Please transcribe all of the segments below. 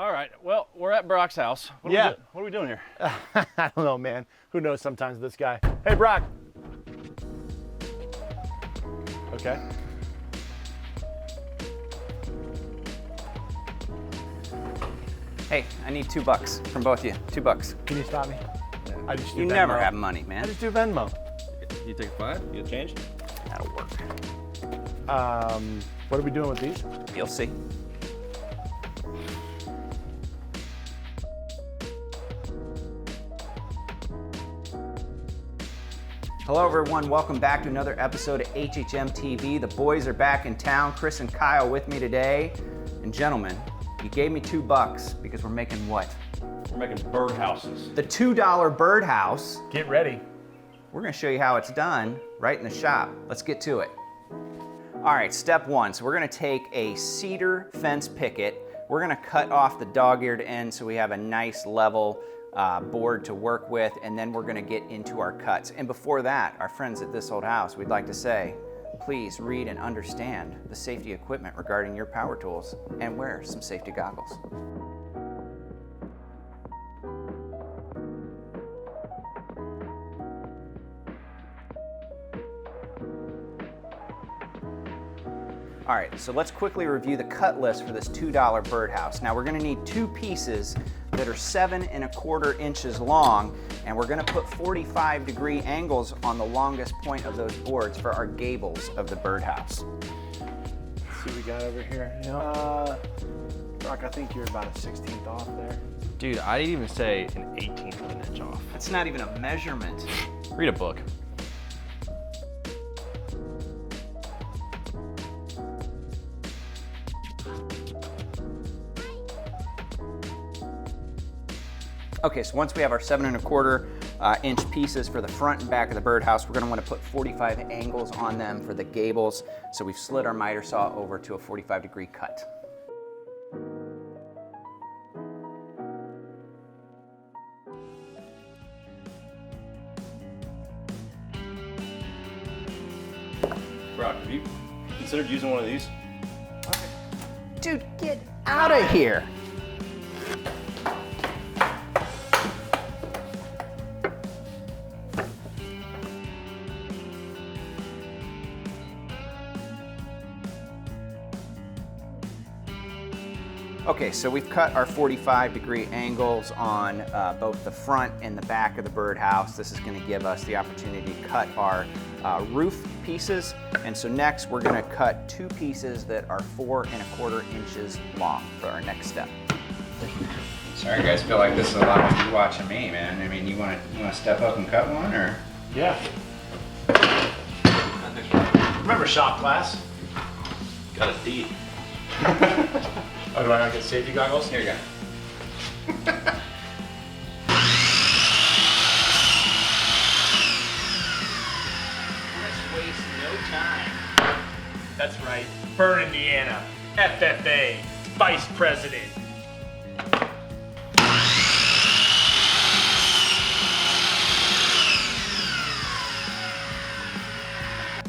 All right, well, we're at Brock's house. What are we doing here? I don't know, man. Who knows sometimes with this guy. Hey, Brock. Okay. Hey, I need $2 from both of you. $2. Can you stop me? I just do You Venmo. never have money, I man. just do Venmo. You take a 5? You get change? That'll work. What are we doing with these? You'll see. Hello everyone, welcome back to another episode of HHMtv. The boys are back in town, Chris and Kyle with me today. And gentlemen, you gave me $2 because we're making what? We're making birdhouses. The $2 birdhouse. Get ready. We're gonna show you how it's done right in the shop. Let's get to it. All right, step one. So we're gonna take a cedar fence picket. We're gonna cut off the dog-eared end so we have a nice level board to work with, and then we're gonna get into our cuts. And before that, our friends at This Old House, we'd like to say, please read and understand the safety equipment regarding your power tools and wear some safety goggles. All right, so let's quickly review the cut list for this $2 birdhouse. Now we're gonna need 2 pieces that are 7 1/4 inches long, and we're gonna put 45-degree angles on the longest point of those boards for our gables of the birdhouse. Let's see what we got over here. Brock, I think you're about a 16th off there. Dude, I didn't even say an 18th of an inch off. That's not even a measurement. Read a book. Okay, so once we have our 7 1/4 inch pieces for the front and back of the birdhouse, we're gonna wanna put 45 angles on them for the gables. So we've slid our miter saw over to a 45-degree cut. Brock, have you considered using one of these? Dude, get out of here. Okay, so we've cut our 45-degree angles on both the front and the back of the birdhouse. This is gonna give us the opportunity to cut our roof pieces. And so next, we're gonna cut 2 pieces that are 4 1/4 inches long for our next step. Sorry guys, feel like this is a lot of you watching me, man. I mean, you wanna step up and cut one, or? Yeah. Remember shop class? Got a D. Oh, do I not get safety goggles? Here you go. Let's waste no time. That's right. Burn, Indiana. FFA. Vice President.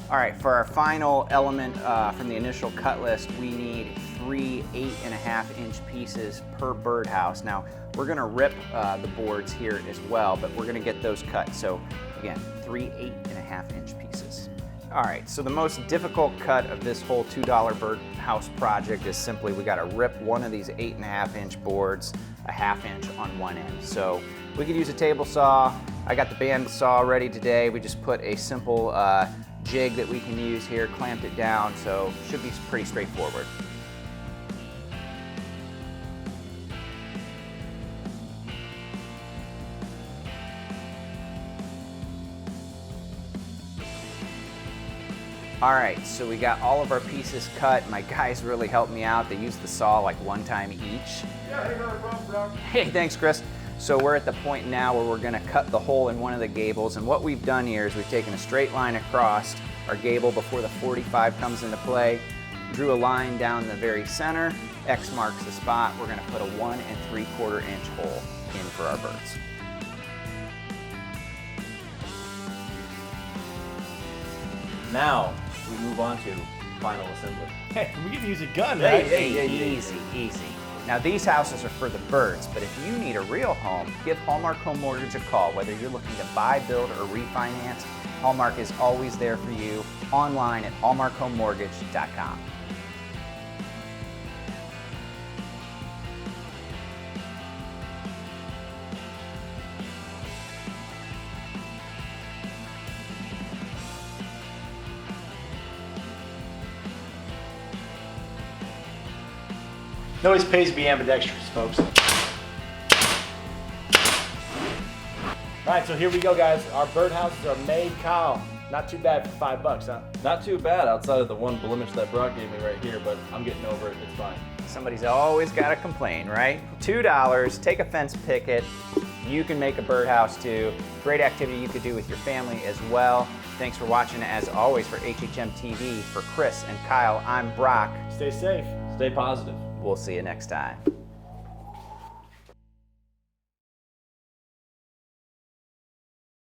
All right, for our final element from the initial cut list, we need 3 8 1/2 inch pieces per birdhouse. Now, we're gonna rip the boards here as well, but we're gonna get those cut. So again, 3 8 1/2 inch pieces. All right, so the most difficult cut of this whole $2 birdhouse project is simply we gotta rip one of these 8 1/2 inch boards 1/2 inch on one end. So we could use a table saw. I got the band saw ready today. We just put a simple jig that we can use here, clamped it down, so should be pretty straightforward. All right, so we got all of our pieces cut. My guys really helped me out. They used the saw like 1 time each. Yeah, hey, no problem, bro. Hey, thanks, Chris. So we're at the point now where we're gonna cut the hole in one of the gables, and what we've done here is we've taken a straight line across our gable before the 45 comes into play, drew a line down the very center, X marks the spot. We're gonna put a 1 3/4 inch hole in for our birds. Now we move on to final assembly. Hey, we get to use a gun, Hey, right? hey, hey, Easy, easy. Now these houses are for the birds, but if you need a real home, give Hallmark Home Mortgage a call. Whether you're looking to buy, build, or refinance, Hallmark is always there for you, online at hallmarkhomemortgage.com. No always pays to be ambidextrous, folks. All right, so here we go, guys. Our birdhouses are made. Kyle, not too bad for $5, huh? Not too bad outside of the one blemish that Brock gave me right here, but I'm getting over it. It's fine. Somebody's always got to complain, right? $2, take a fence picket. You can make a birdhouse too. Great activity you could do with your family as well. Thanks for watching. As always, for HHMtv, for Chris and Kyle, I'm Brock. Stay safe. Stay positive. We'll see you next time.